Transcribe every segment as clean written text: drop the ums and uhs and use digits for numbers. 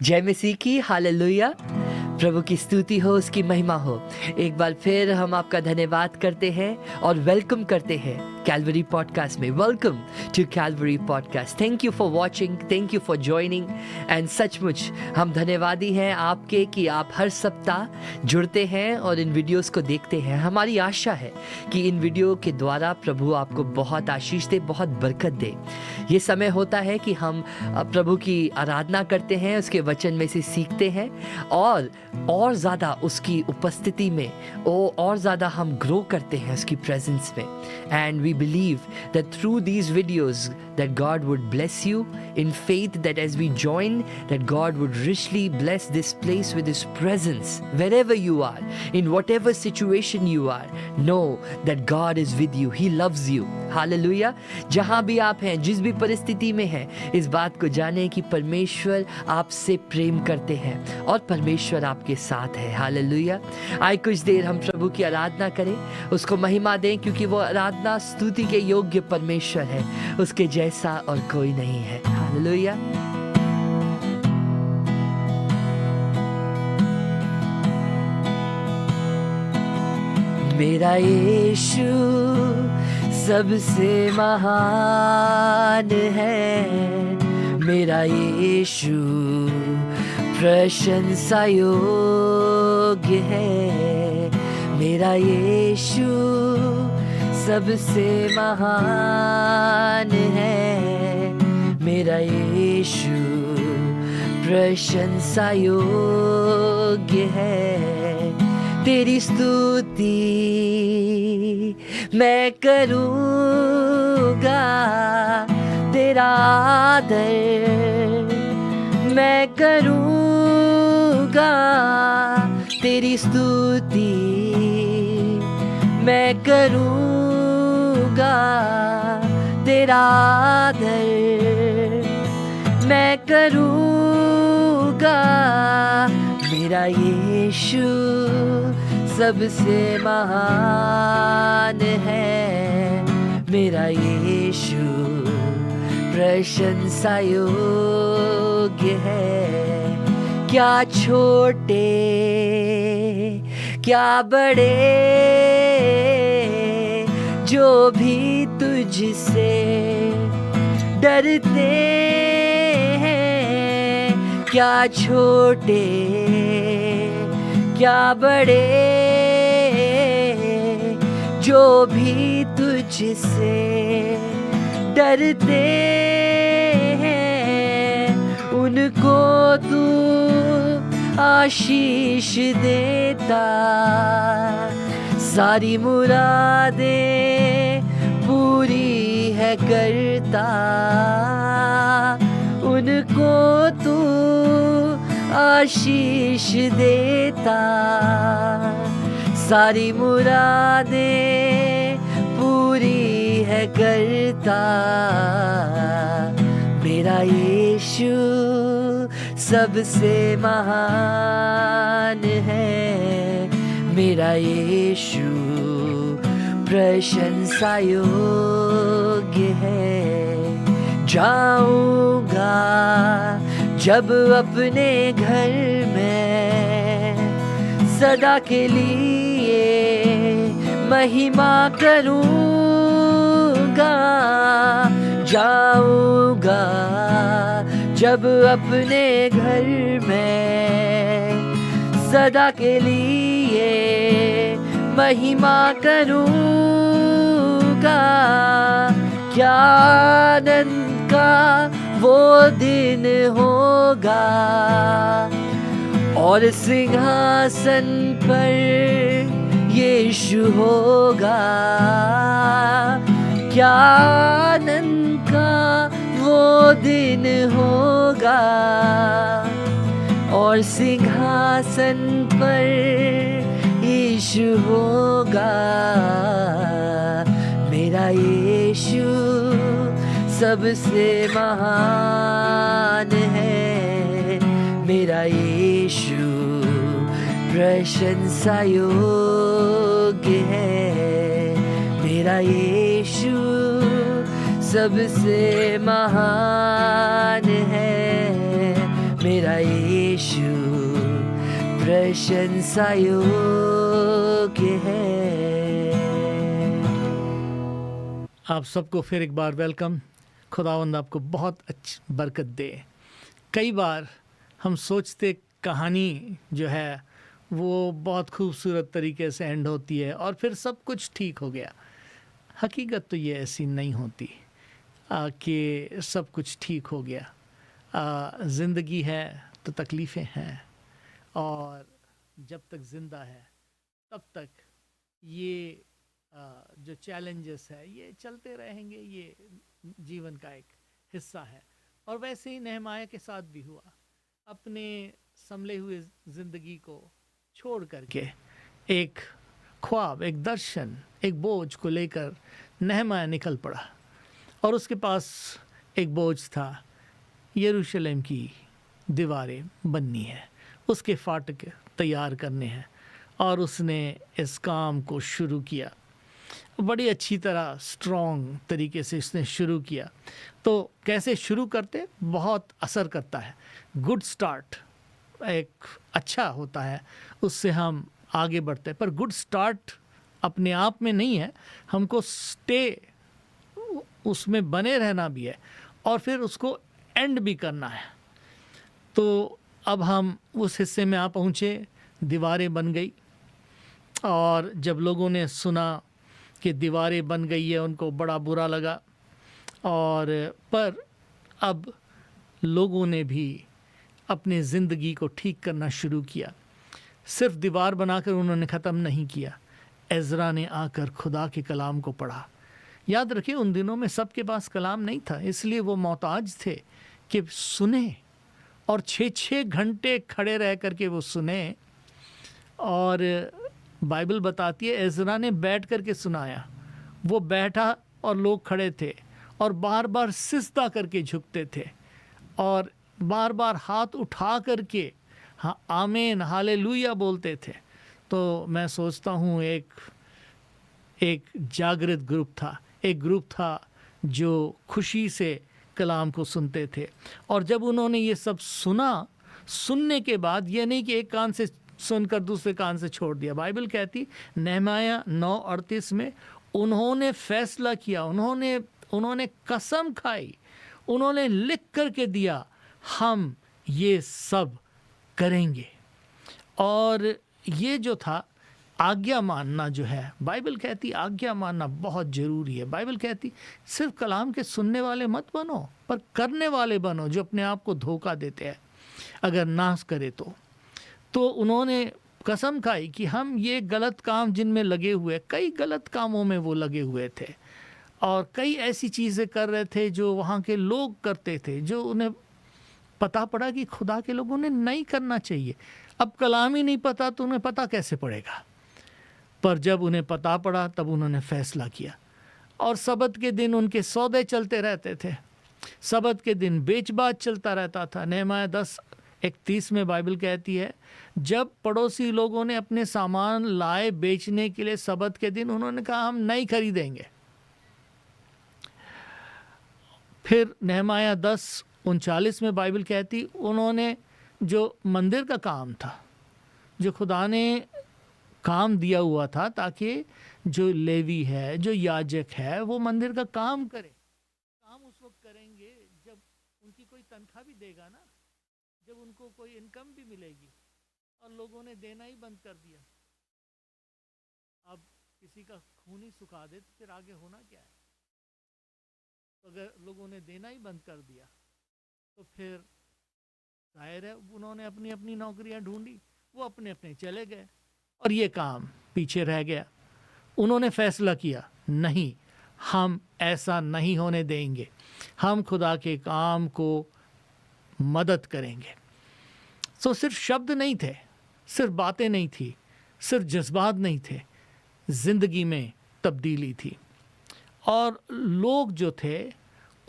जय मसीह की हालेलुया। प्रभु की स्तुति हो, उसकी महिमा हो। एक बार फिर हम आपका धन्यवाद करते हैं और वेलकम करते हैं कैलवरी पॉडकास्ट में। Welcome to Calvary podcast. Thank you for watching, thank you for joining. And सचमुच हम धन्यवादी हैं आपके कि आप हर सप्ताह जुड़ते हैं और इन वीडियोस को देखते हैं। हमारी आशा है कि इन वीडियो के द्वारा प्रभु आपको बहुत आशीष दे, बहुत बरकत दे। ये समय होता है कि हम प्रभु की आराधना करते हैं, उसके वचन में से सीखते हैं और ज़्यादा उसकी उपस्थिति में और ज़्यादा हम ग्रो करते हैं उसकी प्रेजेंस में। And we believe that through these videos that God would bless you in faith, that as we join that God would richly bless this place with his presence wherever you are, in whatever situation you are. Know that God is with you, he loves you. Hallelujah. जहां भी आप हैं, जिस भी परिस्थिति में हैं, इस बात को जानें कि परमेश्वर आपसे प्रेम करते हैं और परमेश्वर आपके साथ है। हालेलुया। आइए कुछ देर हम प्रभु की आराधना करें, उसको महिमा दें, क्योंकि वो आराधना स्तुति के योग्य परमेश्वर है, उसके जैसा और कोई नहीं है। हालेलुया। मेरा यीशु सबसे महान है, मेरा यीशु प्रशंसा योग्य है, मेरा यीशु सबसे महान है, मेरा यीशु प्रशंसा योग्य है। तेरी स्तुति मैं करूँगा, तेरा आदर मैं करूँगा, तेरी स्तुति मैं करूँगा, तेरा आदर मैं करूँगा। मेरा यीशु सबसे महान है, मेरा यीशु प्रशंसा योग्य है। क्या छोटे क्या बड़े जो भी तुझसे डरते हैं, क्या छोटे क्या बड़े जो भी तुझसे डरते हैं, उनको तू आशीष देता, सारी मुरादें पूरी है करता, उनको तू आशीष देता, सारी मुरादें पूरी है करता। मेरा यीशु सबसे महान है, मेरा यीशु प्रशंसा योग्य है। जाऊंगा जब अपने घर में, सदा के लिए महिमा करूंगा। जाऊंगा जब अपने घर में, सदा के लिए महिमा करूंगा। क्या आनंद का वो दिन होगा और सिंहासन पर यीशु होगा। क्या आनंद का वो दिन होगा और सिंहासन पर यीशु होगा। मेरा यीशु सबसे महान है, मेरा यीशु प्रशंसा योग्य है। मेरा यीशु सबसे महान है, मेरा यीशु प्रशंसा योग्य है। आप सबको फिर एक बार वेलकम। खुदावंद आपको बहुत अच्छी बरकत दे। कई बार हम सोचते कहानी जो है वो बहुत खूबसूरत तरीके से एंड होती है और फिर सब कुछ ठीक हो गया। हकीकत तो ये ऐसी नहीं होती कि सब कुछ ठीक हो गया। ज़िंदगी है तो तकलीफ़ें हैं, और जब तक ज़िंदा है तब तक ये जो चैलेंजेस है ये चलते रहेंगे। ये जीवन का एक हिस्सा है। और वैसे ही नेहमाया के साथ भी हुआ। अपने संभले हुए ज़िंदगी को छोड़ करके एक ख्वाब, एक दर्शन, एक बोझ को लेकर नेहमाया निकल पड़ा। और उसके पास एक बोझ था, यरूशलेम की दीवारें बननी है, उसके फाटक तैयार करने हैं। और उसने इस काम को शुरू किया। बड़ी अच्छी तरह स्ट्रॉन्ग तरीके से इसने शुरू किया। तो कैसे शुरू करते बहुत असर करता है। गुड स्टार्ट एक अच्छा होता है, उससे हम आगे बढ़ते हैं। पर गुड स्टार्ट अपने आप में नहीं है, हमको स्टे उसमें बने रहना भी है और फिर उसको एंड भी करना है। तो अब हम उस हिस्से में आ पहुँचे। दीवारें बन गई, और जब लोगों ने सुना कि दीवारें बन गई है उनको बड़ा बुरा लगा। और पर अब लोगों ने भी अपनी ज़िंदगी को ठीक करना शुरू किया। सिर्फ दीवार बनाकर उन्होंने ख़त्म नहीं किया। एज़रा ने आकर खुदा के कलाम को पढ़ा। याद रखिए, उन दिनों में सबके पास कलाम नहीं था, इसलिए वो मोहताज थे कि सुने, और 6-6 घंटे खड़े रह करके वो सुने। और बाइबल बताती है एज़रा ने बैठ करके सुनाया। वो बैठा और लोग खड़े थे, और बार बार सिजदा करके झुकते थे, और बार बार हाथ उठा करके हाँ आमीन हालेलुया बोलते थे। तो मैं सोचता हूँ एक जागृत ग्रुप था, एक ग्रुप था जो खुशी से कलाम को सुनते थे। और जब उन्होंने ये सब सुना, सुनने के बाद ये नहीं कि एक कान से सुनकर दूसरे कान से छोड़ दिया। बाइबल कहती नेहमाया 9:38 में उन्होंने फैसला किया, उन्होंने कसम खाई, उन्होंने लिख करके दिया, हम ये सब करेंगे। और ये जो था आज्ञा मानना, जो है बाइबल कहती आज्ञा मानना बहुत ज़रूरी है। बाइबल कहती सिर्फ कलाम के सुनने वाले मत बनो, पर करने वाले बनो, जो अपने आप को धोखा देते हैं अगर नाश करे तो उन्होंने कसम खाई कि हम ये गलत काम जिनमें लगे हुए, कई गलत कामों में वो लगे हुए थे, और कई ऐसी चीज़ें कर रहे थे जो वहाँ के लोग करते थे, जो उन्हें पता पड़ा कि खुदा के लोगों ने नहीं करना चाहिए। अब कलाम ही नहीं पता तो उन्हें पता कैसे पड़ेगा। पर जब उन्हें पता पड़ा तब उन्होंने फैसला किया। और सबत के दिन उनके सौदे चलते रहते थे, सबत के दिन बेचबाच चलता रहता था। नेहमाया 10:31 में बाइबल कहती है जब पड़ोसी लोगों ने अपने सामान लाए बेचने के लिए सबत के दिन, उन्होंने कहा हम नहीं खरीदेंगे। फिर नेहमाया 10:39 में बाइबल कहती उन्होंने जो मंदिर का काम था, जो खुदा ने काम दिया हुआ था ताकि जो लेवी है, जो याजक है, वो मंदिर का काम करे। काम उस वक्त करेंगे जब उनकी कोई तनख्वाह भी देगा ना, जब उनको कोई इनकम भी मिलेगी। और लोगों ने देना ही बंद कर दिया। अब किसी का खून ही सुखा दे तो फिर आगे होना क्या है। तो अगर लोगों ने देना ही बंद कर दिया तो फिर जाहिर है उन्होंने अपनी अपनी नौकरियां ढूंढी, वो अपने अपने चले गए और ये काम पीछे रह गया। उन्होंने फैसला किया नहीं, हम ऐसा नहीं होने देंगे, हम खुदा के काम को मदद करेंगे। तो सिर्फ शब्द नहीं थे, सिर्फ बातें नहीं थी, सिर्फ जज्बात नहीं थे, जिंदगी में तब्दीली थी। और लोग जो थे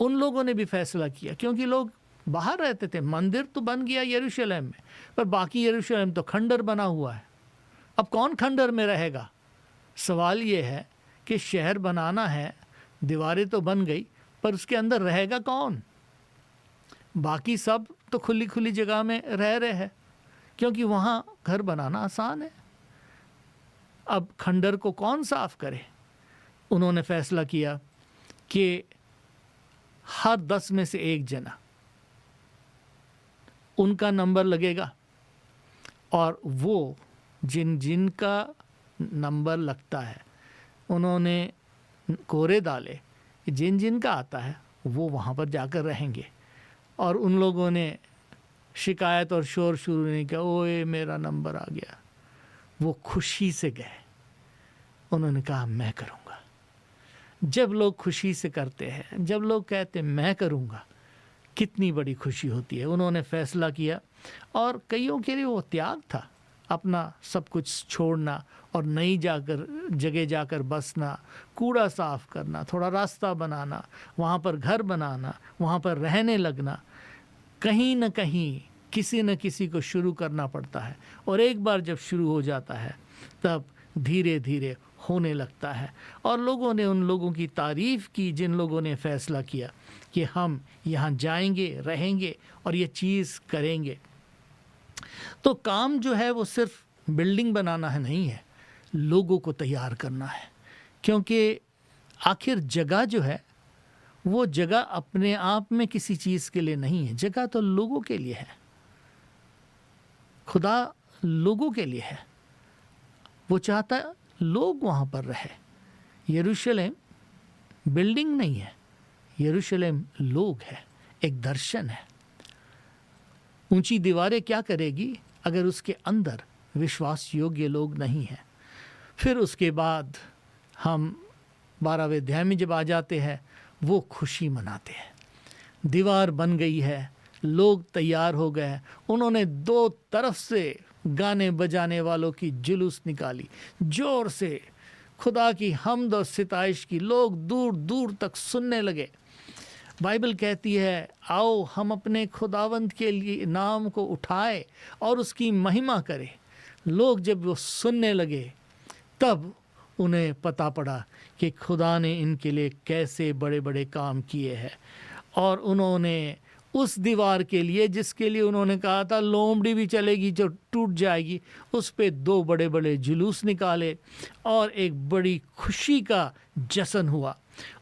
उन लोगों ने भी फैसला किया, क्योंकि लोग बाहर रहते थे। मंदिर तो बन गया यरूशलेम में, पर बाकी यरूशलेम तो खंडर बना हुआ है। अब कौन खंडर में रहेगा? सवाल ये है कि शहर बनाना है, दीवारें तो बन गई, पर उसके अंदर रहेगा कौन? बाकी सब तो खुली खुली जगह में रह रहे हैं, क्योंकि वहाँ घर बनाना आसान है। अब खंडर को कौन साफ करे? उन्होंने फैसला किया कि हर 10 में से 1 जना, उनका नंबर लगेगा, और वो जिनका नंबर लगता है उन्होंने कोरे डाले, जिनका आता है वो वहाँ पर जाकर रहेंगे। और उन लोगों ने शिकायत और शोर शुरू नहीं किया, ओए मेरा नंबर आ गया। वो खुशी से गए, उन्होंने कहा मैं करूँगा। जब लोग खुशी से करते हैं, जब लोग कहते हैं मैं करूँगा, कितनी बड़ी खुशी होती है। उन्होंने फैसला किया, और कईयों के लिए वो त्याग था, अपना सब कुछ छोड़ना और नई जगह जाकर बसना, कूड़ा साफ करना, थोड़ा रास्ता बनाना, वहाँ पर घर बनाना, वहाँ पर रहने लगना। कहीं न कहीं किसी न किसी को शुरू करना पड़ता है, और एक बार जब शुरू हो जाता है तब धीरे धीरे होने लगता है। और लोगों ने उन लोगों की तारीफ़ की जिन लोगों ने फैसला किया कि हम यहाँ जाएंगे, रहेंगे और ये चीज़ करेंगे। तो काम जो है वो सिर्फ बिल्डिंग बनाना है नहीं है, लोगों को तैयार करना है। क्योंकि आखिर जगह जो है वो जगह अपने आप में किसी चीज़ के लिए नहीं है, जगह तो लोगों के लिए है। खुदा लोगों के लिए है, वो चाहता है लोग वहाँ पर रहे। यरूशलेम बिल्डिंग नहीं है, यरूशलेम लोग है, एक दर्शन है। ऊंची दीवारें क्या करेगी अगर उसके अंदर विश्वास योग्य लोग नहीं हैं? फिर उसके बाद हम 12वें अध्याय में जब आ जाते हैं, वो खुशी मनाते हैं। दीवार बन गई है, लोग तैयार हो गए, उन्होंने 2 तरफ से गाने बजाने वालों की जुलूस निकाली, जोर से खुदा की हमद और सिताइश की। लोग दूर दूर तक सुनने लगे। बाइबल कहती है, आओ हम अपने खुदावंद के लिए नाम को उठाए और उसकी महिमा करें। लोग जब वो सुनने लगे तब उन्हें पता पड़ा कि खुदा ने इनके लिए कैसे बड़े बड़े काम किए हैं। और उन्होंने उस दीवार के लिए जिसके लिए उन्होंने कहा था लोमड़ी भी चलेगी जो टूट जाएगी, उस पे 2 बड़े बड़े जुलूस निकाले और एक बड़ी खुशी का जश्न हुआ।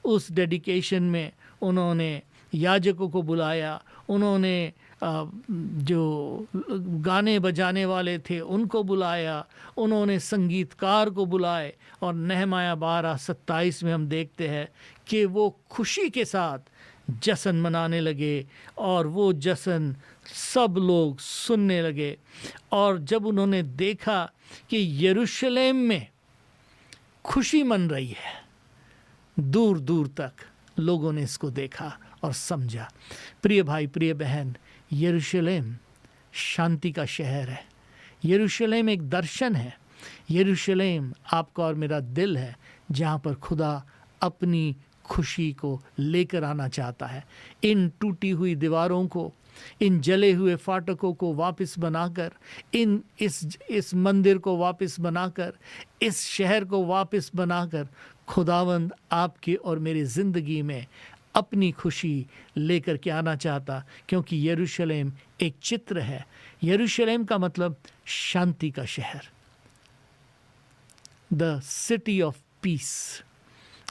उस डेडिकेशन में उन्होंने याजकों को बुलाया, उन्होंने जो गाने बजाने वाले थे उनको बुलाया, उन्होंने संगीतकार को बुलाए। और नहमाया 12:27 में हम देखते हैं कि वो खुशी के साथ जश्न मनाने लगे, और वो जश्न सब लोग सुनने लगे। और जब उन्होंने देखा कि यरूशलेम में खुशी मन रही है, दूर दूर तक लोगों ने इसको देखा और समझा। प्रिय भाई, प्रिय बहन, यरूशलेम शांति का शहर है। यरूशलेम एक दर्शन है। यरूशलेम आपका और मेरा दिल है, जहाँ पर खुदा अपनी खुशी को लेकर आना चाहता है। इन टूटी हुई दीवारों को, इन जले हुए फाटकों को वापस बनाकर, इस मंदिर को वापस बनाकर, इस शहर को वापस बनाकर खुदावंद आपकी और मेरी ज़िंदगी में अपनी खुशी लेकर के आना चाहता। क्योंकि यरूशलेम एक चित्र है। यरूशलेम का मतलब शांति का शहर, द सिटी ऑफ पीस।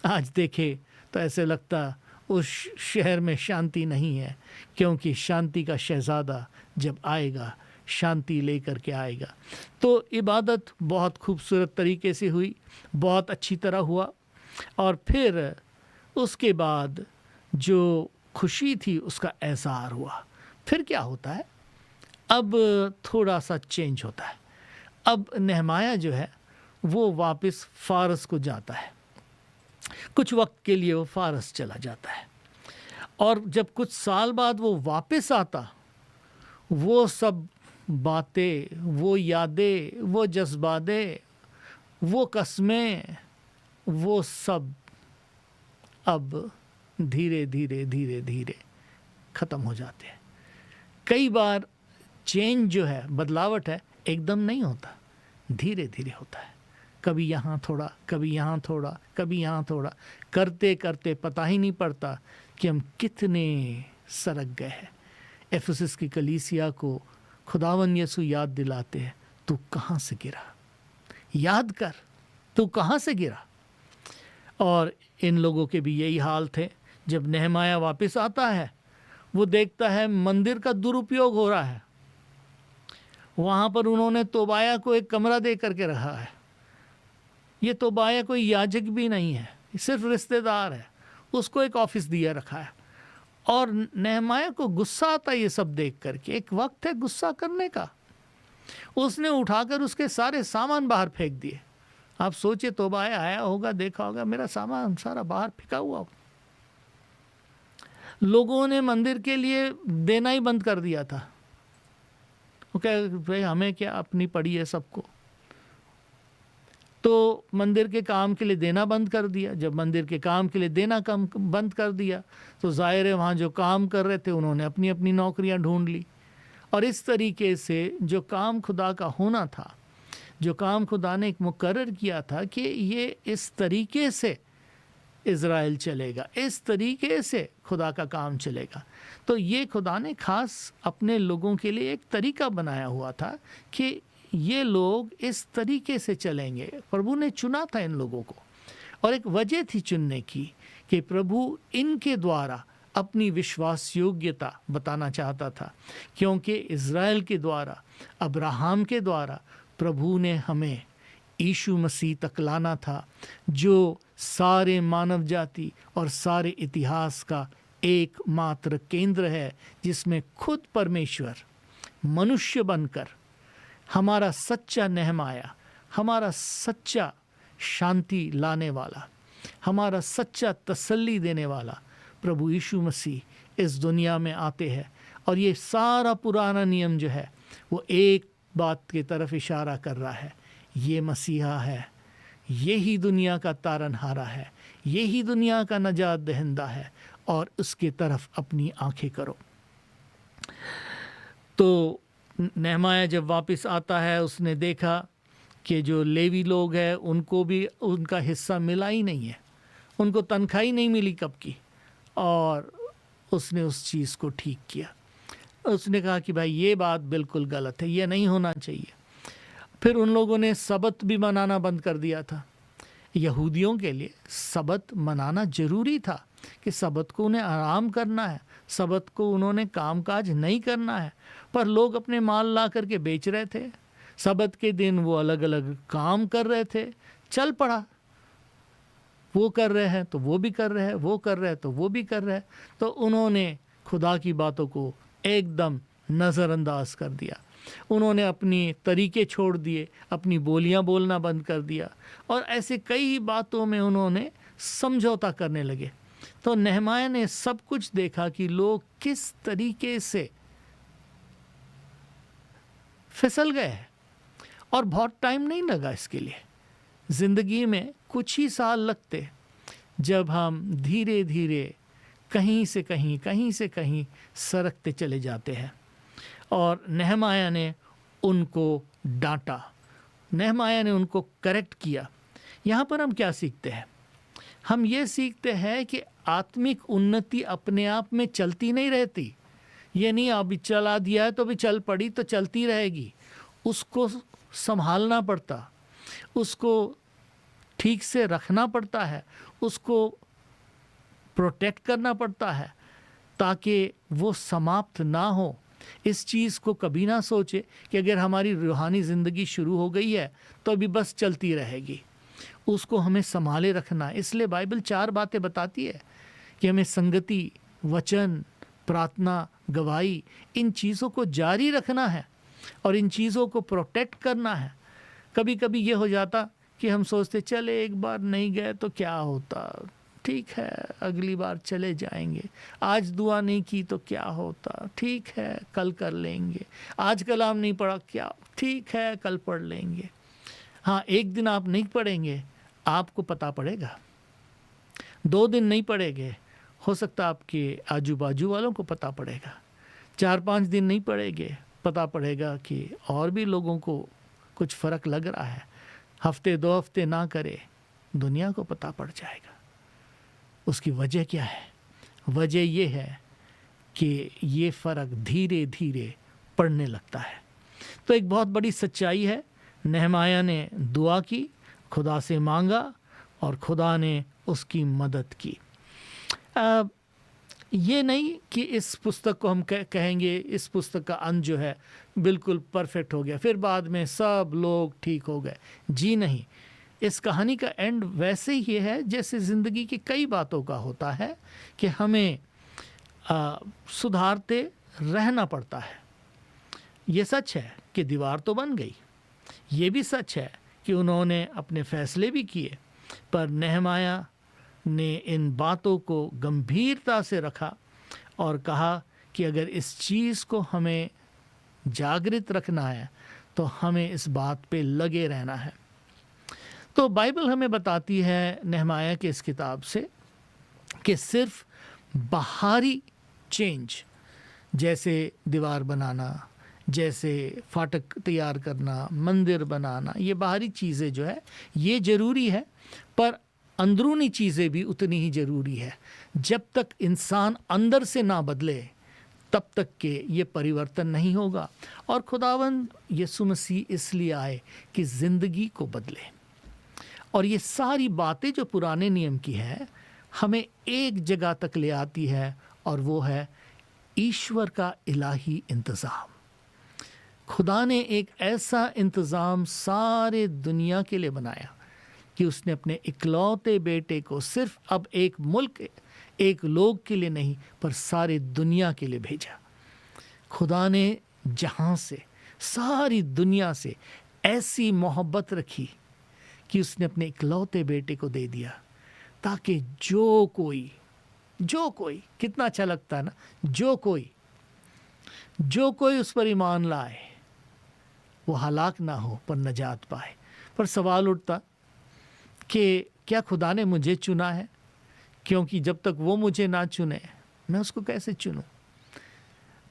आज देखे तो ऐसे लगता उस शहर में शांति नहीं है, क्योंकि शांति का शहजादा जब आएगा शांति लेकर के आएगा। तो इबादत बहुत खूबसूरत तरीके से हुई, बहुत अच्छी तरह हुआ। और फिर उसके बाद जो खुशी थी उसका एहसार हुआ। फिर क्या होता है? अब थोड़ा सा चेंज होता है। अब नहमाया जो है वो वापस फारस को जाता है। कुछ वक्त के लिए वो फारस चला जाता है, और जब कुछ साल बाद वो वापस आता, वो सब बातें, वो यादें, वो जज्बातें, वो कस्में, वो सब अब धीरे धीरे धीरे धीरे ख़त्म हो जाते हैं। कई बार चेंज जो है, बदलावट है, एकदम नहीं होता, धीरे धीरे होता है। कभी यहाँ थोड़ा, कभी यहाँ थोड़ा, कभी यहाँ थोड़ा, करते करते पता ही नहीं पड़ता कि हम कितने सरक गए हैं। एफेसस की कलीसिया को खुदावन यीशु याद दिलाते हैं, तू कहाँ से गिरा, याद कर तू कहाँ से गिरा। और इन लोगों के भी यही हाल थे। जब नेहमाया वापस आता है, वो देखता है मंदिर का दुरुपयोग हो रहा है। वहाँ पर उन्होंने तोबाया को एक कमरा दे करके रखा है। ये तोबाया कोई याजक भी नहीं है, सिर्फ रिश्तेदार है, उसको एक ऑफिस दिया रखा है। और नेहमाया को गुस्सा आता है ये सब देख करके। एक वक्त है गुस्सा करने का। उसने उठाकर उसके सारे सामान बाहर फेंक दिए। आप सोचिए, तोबाया आया होगा, देखा होगा मेरा सामान सारा बाहर फेंका हुआ। लोगों ने मंदिर के लिए देना ही बंद कर दिया था। वो कहे भाई हमें क्या, अपनी पड़ी है सबको। तो मंदिर के काम के लिए देना बंद कर दिया। जब मंदिर के काम के लिए देना कम बंद कर दिया तो जाहिर है वहाँ जो काम कर रहे थे उन्होंने अपनी अपनी नौकरियाँ ढूंढ ली। और इस तरीके से जो काम खुदा का होना था, जो काम खुदा ने एक मुकर्रर किया था कि ये इस तरीके से इज़राइल चलेगा, इस तरीके से खुदा का काम चलेगा, तो ये खुदा ने खास अपने लोगों के लिए एक तरीका बनाया हुआ था कि ये लोग इस तरीके से चलेंगे। प्रभु ने चुना था इन लोगों को, और एक वजह थी चुनने की कि प्रभु इनके द्वारा अपनी विश्वास योग्यता बताना चाहता था। क्योंकि इज़राइल के द्वारा, अब्राहम के द्वारा प्रभु ने हमें यीशु मसीह तक लाना था, जो सारे मानव जाति और सारे इतिहास का एकमात्र केंद्र है, जिसमें खुद परमेश्वर मनुष्य बनकर हमारा सच्चा नेहमाया, हमारा सच्चा शांति लाने वाला, हमारा सच्चा तसल्ली देने वाला प्रभु यीशु मसीह इस दुनिया में आते हैं। और ये सारा पुराना नियम जो है वो एक बात की तरफ इशारा कर रहा है, ये मसीहा है, यही दुनिया का तारनहारा है, यही दुनिया का नजात दहिंदा है, और उसकी तरफ अपनी आंखें करो। तो नेहमाया जब वापस आता है, उसने देखा कि जो लेवी लोग हैं उनको भी उनका हिस्सा मिला ही नहीं है, उनको तनख्वाह ही नहीं मिली कब की। और उसने उस चीज़ को ठीक किया। उसने कहा कि भाई ये बात बिल्कुल गलत है, ये नहीं होना चाहिए। फिर उन लोगों ने सबत भी मनाना बंद कर दिया था। यहूदियों के लिए सबत मनाना ज़रूरी था कि सबत को उन्हें आराम करना है, सबत को उन्होंने कामकाज नहीं करना है। पर लोग अपने माल ला करके बेच रहे थे, सबत के दिन वो अलग अलग काम कर रहे थे। चल पड़ा, वो कर रहे हैं तो वो भी कर रहे हैं, वो कर रहे हैं तो वो भी कर रहे हैं। तो उन्होंने खुदा की बातों को एकदम नज़रअंदाज कर दिया। उन्होंने अपनी तरीके छोड़ दिए, अपनी बोलियां बोलना बंद कर दिया, और ऐसे कई बातों में उन्होंने समझौता करने लगे। तो नेहमाया ने सब कुछ देखा कि लोग किस तरीके से फिसल गए, और बहुत टाइम नहीं लगा इसके लिए। ज़िंदगी में कुछ ही साल लगते जब हम धीरे धीरे कहीं से कहीं, कहीं से कहीं सरकते चले जाते हैं। और नेहमाया ने उनको डांटा, नेहमाया ने उनको करेक्ट किया। यहाँ पर हम क्या सीखते हैं? हम ये सीखते हैं कि आत्मिक उन्नति अपने आप में चलती नहीं रहती। ये नहीं अभी चला दिया है तो भी चल पड़ी तो चलती रहेगी। उसको संभालना पड़ता, उसको ठीक से रखना पड़ता है, उसको प्रोटेक्ट करना पड़ता है ताकि वो समाप्त ना हो। इस चीज़ को कभी ना सोचे कि अगर हमारी रूहानी ज़िंदगी शुरू हो गई है तो अभी बस चलती रहेगी। उसको हमें संभाले रखना। इसलिए बाइबल 4 बातें बताती है कि हमें संगति, वचन, प्रार्थना, गवाही, इन चीज़ों को जारी रखना है और इन चीज़ों को प्रोटेक्ट करना है। कभी कभी ये हो जाता कि हम सोचते चले एक बार नहीं गए तो क्या होता, ठीक है अगली बार चले जाएंगे, आज दुआ नहीं की तो क्या होता, ठीक है कल कर लेंगे, आज कलाम नहीं पढ़ा क्या, ठीक है कल पढ़ लेंगे। हाँ, एक दिन आप नहीं पढ़ेंगे, आपको पता पड़ेगा। 2 दिन नहीं पढ़ेंगे, हो सकता आपके आजू बाजू वालों को पता पड़ेगा। 4-5 दिन नहीं पढ़ेंगे, पता पड़ेगा कि और भी लोगों को कुछ फ़र्क लग रहा है। हफ्ते 2 हफ्ते ना करे, दुनिया को पता पड़ जाएगा। उसकी वजह क्या है? वजह ये है कि ये फ़र्क धीरे धीरे पड़ने लगता है। तो एक बहुत बड़ी सच्चाई है, नेहमाया ने दुआ की, खुदा से मांगा और खुदा ने उसकी मदद की। ये नहीं कि इस पुस्तक को हम कहेंगे इस पुस्तक का अंत जो है बिल्कुल परफेक्ट हो गया, फिर बाद में सब लोग ठीक हो गए। जी नहीं, इस कहानी का एंड वैसे ही है जैसे ज़िंदगी की कई बातों का होता है कि हमें सुधारते रहना पड़ता है। ये सच है कि दीवार तो बन गई, ये भी सच है कि उन्होंने अपने फैसले भी किए, पर नेहमाया ने इन बातों को गंभीरता से रखा और कहा कि अगर इस चीज़ को हमें जागृत रखना है तो हमें इस बात पे लगे रहना है। तो बाइबल हमें बताती है नेहमाया के इस किताब से कि सिर्फ बाहरी चेंज, जैसे दीवार बनाना, जैसे फाटक तैयार करना, मंदिर बनाना, ये बाहरी चीज़ें जो है ये ज़रूरी है, पर अंदरूनी चीज़ें भी उतनी ही ज़रूरी है। जब तक इंसान अंदर से ना बदले तब तक के ये परिवर्तन नहीं होगा। और खुदावंद यीशु मसीह इसलिए आए कि ज़िंदगी को बदले। और ये सारी बातें जो पुराने नियम की है हमें एक जगह तक ले आती है, और वो है ईश्वर का इलाही इंतज़ाम। खुदा ने एक ऐसा इंतज़ाम सारे दुनिया के लिए बनाया कि उसने अपने इकलौते बेटे को सिर्फ अब एक मुल्क, एक लोग के लिए नहीं, पर सारी दुनिया के लिए भेजा। खुदा ने जहाँ से, सारी दुनिया से ऐसी मोहब्बत रखी कि उसने अपने इकलौते बेटे को दे दिया, ताकि जो कोई, कितना अच्छा लगता है ना, जो कोई उस पर ईमान लाए वो हलाक ना हो पर नजात पाए। पर सवाल उठता कि क्या खुदा ने मुझे चुना है? क्योंकि जब तक वो मुझे ना चुने मैं उसको कैसे चुनूं?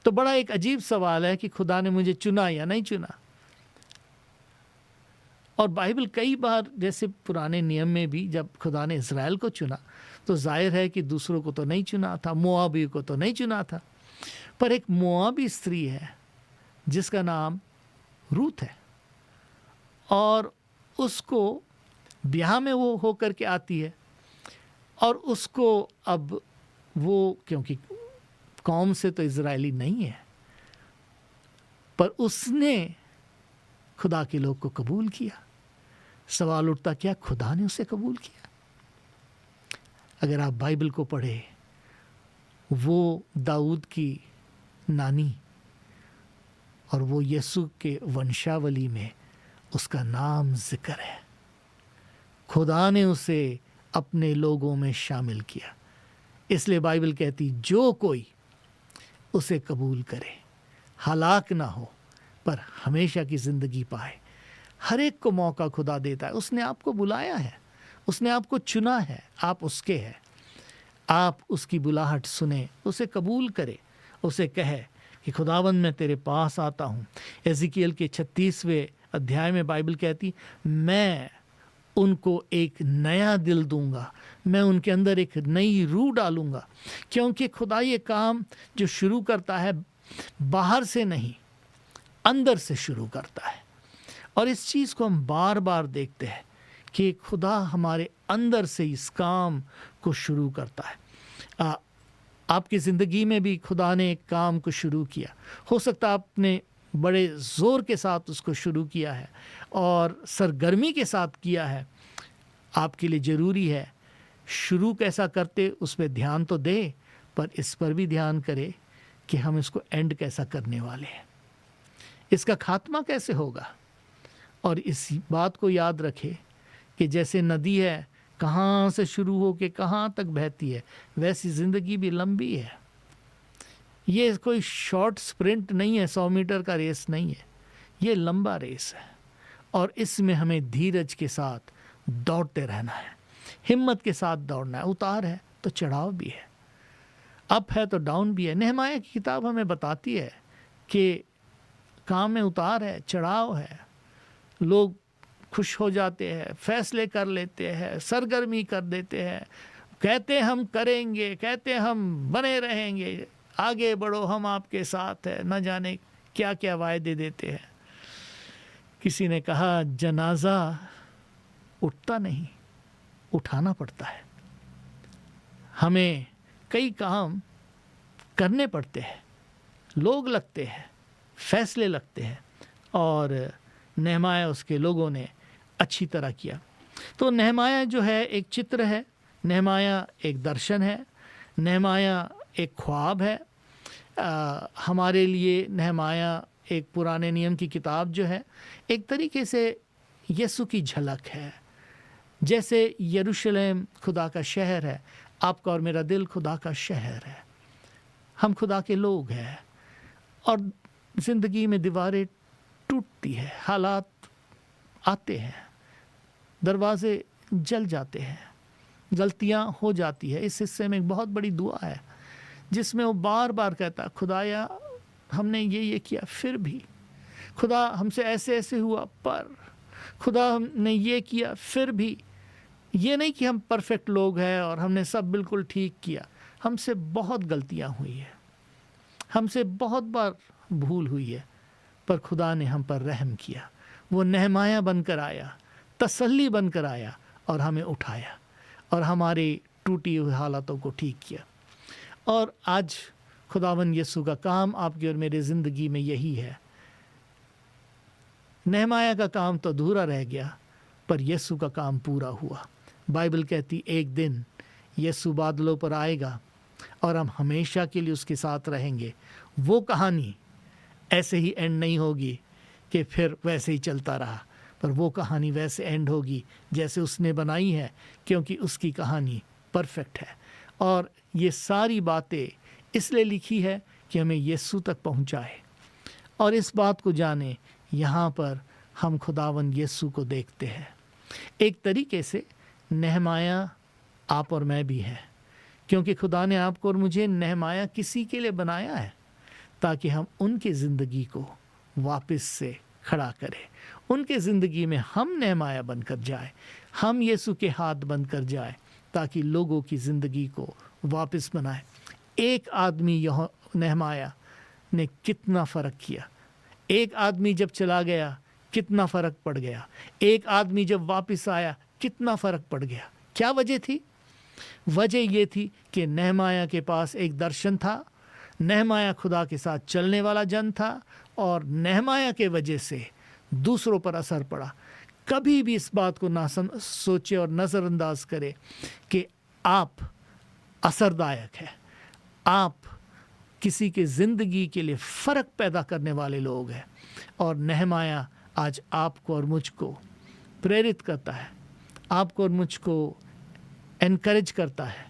तो बड़ा एक अजीब सवाल है कि खुदा ने मुझे चुना या नहीं चुना। और बाइबल कई बार, जैसे पुराने नियम में भी जब खुदा ने इज़राइल को चुना तो जाहिर है कि दूसरों को तो नहीं चुना था, मोआबी को तो नहीं चुना था, पर एक मोआबी स्त्री है जिसका नाम रूत है, और उसको ब्याह में वो होकर के आती है, और उसको अब वो, क्योंकि कौम से तो इज़राइली नहीं है, पर उसने खुदा के लोग को कबूल किया। सवाल उठता, क्या खुदा ने उसे कबूल किया? अगर आप बाइबल को पढ़े, वो दाऊद की नानी और वो यीशु के वंशावली में उसका नाम जिक्र है। खुदा ने उसे अपने लोगों में शामिल किया। इसलिए बाइबल कहती, जो कोई उसे कबूल करे हलाक ना हो पर हमेशा की ज़िंदगी पाए। हर एक को मौका खुदा देता है। उसने आपको बुलाया है, उसने आपको चुना है, आप उसके हैं। आप उसकी बुलाहट सुने, उसे कबूल करे, उसे कहे कि खुदावंद मैं तेरे पास आता हूँ। एज़ेकियल के 36वें अध्याय में बाइबल कहती, मैं उनको एक नया दिल दूंगा, मैं उनके अंदर एक नई रूह डालूंगा। क्योंकि खुदा ये काम जो शुरू करता है बाहर से नहीं, अंदर से शुरू करता है। और इस चीज़ को हम बार बार देखते हैं कि खुदा हमारे अंदर से इस काम को शुरू करता है। आपकी ज़िंदगी में भी खुदा ने एक काम को शुरू किया। हो सकता है आपने बड़े ज़ोर के साथ उसको शुरू किया है और सरगर्मी के साथ किया है। आपके लिए ज़रूरी है शुरू कैसा करते उस पर ध्यान तो दे, पर इस पर भी ध्यान करे कि हम इसको एंड कैसा करने वाले हैं, इसका खात्मा कैसे होगा। और इस बात को याद रखे कि जैसे नदी है, कहाँ से शुरू हो के कहाँ तक बहती है, वैसी ज़िंदगी भी लंबी है। ये कोई शॉर्ट स्प्रिंट नहीं है, 100 मीटर का रेस नहीं है, ये लंबा रेस है। और इसमें हमें धीरज के साथ दौड़ते रहना है, हिम्मत के साथ दौड़ना है। उतार है तो चढ़ाव भी है, अप है तो डाउन भी है। नेहमाया की किताब हमें बताती है कि काम में उतार है, चढ़ाव है, लोग खुश हो जाते हैं, फैसले कर लेते हैं, सरगर्मी कर देते हैं, कहते हम करेंगे, कहते हम बने रहेंगे, आगे बढ़ो, हम आपके साथ है, न जाने क्या क्या वायदे देते हैं। किसी ने कहा जनाजा उठता नहीं, उठाना पड़ता है। हमें कई काम करने पड़ते हैं, लोग लगते हैं, फैसले लगते हैं, और नेहमाया उसके लोगों ने अच्छी तरह किया। तो नेहमाया जो है एक चित्र है, नेहमाया एक दर्शन है, नेहमाया एक ख्वाब है। हमारे लिए नेहमाया एक पुराने नियम की किताब जो है एक तरीके से यीशु की झलक है। जैसे यरूशलेम खुदा का शहर है, आपका और मेरा दिल खुदा का शहर है। हम खुदा के लोग हैं और ज़िंदगी में दीवारें टूटती है, हालात आते हैं, दरवाजे जल जाते हैं, गलतियां हो जाती है। इस हिस्से में एक बहुत बड़ी दुआ है जिसमें वो बार बार कहता, खुदाया हमने ये किया फिर भी, खुदा हमसे ऐसे ऐसे हुआ, पर खुदा हमने ये किया फिर भी। ये नहीं कि हम परफेक्ट लोग हैं और हमने सब बिल्कुल ठीक किया, हमसे बहुत गलतियां हुई है, हमसे बहुत बार भूल हुई है, पर खुदा ने हम पर रहम किया। वो नेहमाया बनकर आया, तसल्ली बनकर आया और हमें उठाया और हमारी टूटी हुई हालातों को ठीक किया। और आज खुदावन यीशु का काम आपकी और मेरी ज़िंदगी में यही है। नेहमाया का काम तो अधूरा रह गया, पर यीशु का काम पूरा हुआ। बाइबल कहती एक दिन यीशु बादलों पर आएगा और हम हमेशा के लिए उसके साथ रहेंगे। वो कहानी ऐसे ही एंड नहीं होगी कि फिर वैसे ही चलता रहा, पर वो कहानी वैसे एंड होगी जैसे उसने बनाई है, क्योंकि उसकी कहानी परफेक्ट है। और ये सारी बातें इसलिए लिखी है कि हमें यीशु तक पहुंचाए। और इस बात को जाने, यहाँ पर हम खुदावन यीशु को देखते हैं। एक तरीके से नेहमाया आप और मैं भी है, क्योंकि खुदा ने आपको और मुझे नेहमाया किसी के लिए बनाया है, ताकि हम उनकी ज़िंदगी को वापस से खड़ा करें। उनके ज़िंदगी में हम नेहमाया बनकर जाए, हम यीशु के हाथ बनकर जाए, ताकि लोगों की ज़िंदगी को वापस बनाए। एक आदमी यह नेहमाया ने कितना फ़र्क किया। एक आदमी जब चला गया कितना फ़र्क पड़ गया, एक आदमी जब वापस आया कितना फ़र्क पड़ गया। क्या वजह थी? वजह ये थी कि नेहमाया के पास एक दर्शन था, नेहमाया खुदा के साथ चलने वाला जन था, और नेहमाया के वजह से दूसरों पर असर पड़ा। कभी भी इस बात को ना सोचे और नज़रअंदाज करे कि आप असरदायक है, आप किसी के ज़िंदगी के लिए फ़र्क पैदा करने वाले लोग हैं। और नेहमाया आज आपको और मुझको प्रेरित करता है, आपको और मुझको एनकरेज करता है,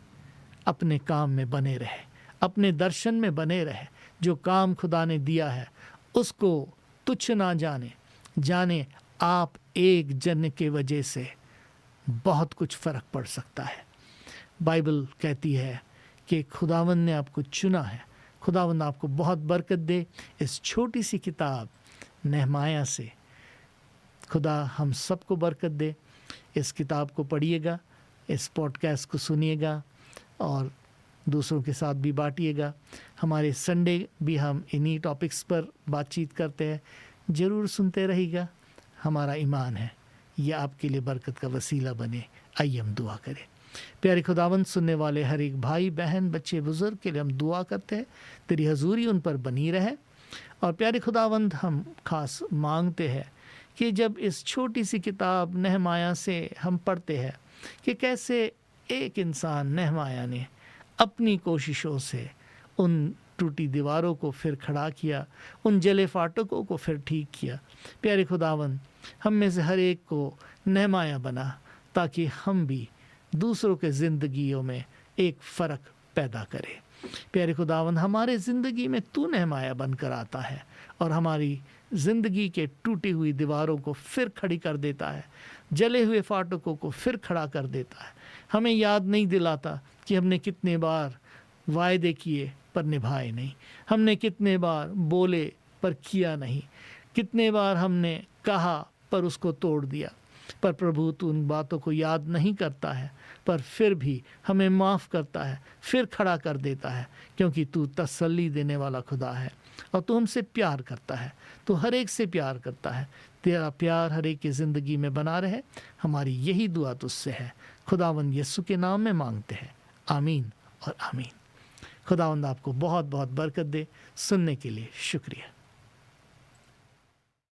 अपने काम में बने रहे, अपने दर्शन में बने रहे। जो काम खुदा ने दिया है उसको तुच्छ ना जाने आप एक जन के वजह से बहुत कुछ फ़र्क पड़ सकता है। बाइबल कहती है कि खुदावन ने आपको चुना है। खुदावन आपको बहुत बरकत दे। इस छोटी सी किताब नेहमाया से खुदा हम सबको बरकत दे। इस किताब को पढ़िएगा, इस पॉडकास्ट को सुनिएगा और दूसरों के साथ भी बांटिएगा। हमारे संडे भी हम इन्हीं टॉपिक्स पर बातचीत करते हैं, ज़रूर सुनते रहिएगा। हमारा ईमान है यह आपके लिए बरकत का वसीला बने। आइए हम दुआ करें। प्यारे खुदावंद, सुनने वाले हर एक भाई बहन बच्चे बुज़ुर्ग के लिए हम दुआ करते हैं, तेरी हजूरी उन पर बनी रहे। और प्यारे खुदावंद, हम खास मांगते हैं कि जब इस छोटी सी किताब नेहमाया से हम पढ़ते हैं कि कैसे एक इंसान नेहमाया ने अपनी कोशिशों से उन टूटी दीवारों को फिर खड़ा किया, उन जले फाटकों को फिर ठीक किया। प्यारे खुदावंद, हम में से हर एक को नेहमाया बना, ताकि हम भी दूसरों के ज़िंदगियों में एक फ़र्क पैदा करें। प्यारे खुदावंद, हमारे ज़िंदगी में तू नेहमाया बनकर आता है और हमारी ज़िंदगी के टूटी हुई दीवारों को फिर खड़ी कर देता है, जले हुए फाटकों को फिर खड़ा कर देता है। हमें याद नहीं दिलाता कि हमने कितने बार वायदे किए पर निभाए नहीं, हमने कितने बार बोले पर किया नहीं, कितने बार हमने कहा पर उसको तोड़ दिया। पर प्रभु तू उन बातों को याद नहीं करता है, पर फिर भी हमें माफ़ करता है, फिर खड़ा कर देता है, क्योंकि तू तसल्ली देने वाला खुदा है और तू हमसे प्यार करता है, तू हर एक से प्यार करता है। तेरा प्यार हर एक की ज़िंदगी में बना रहे, हमारी यही दुआ तुझसे है। खुदावंद यीशु के नाम में मांगते हैं, आमीन और आमीन। खुदावंद आपको बहुत बहुत बरकत दे। सुनने के लिए शुक्रिया।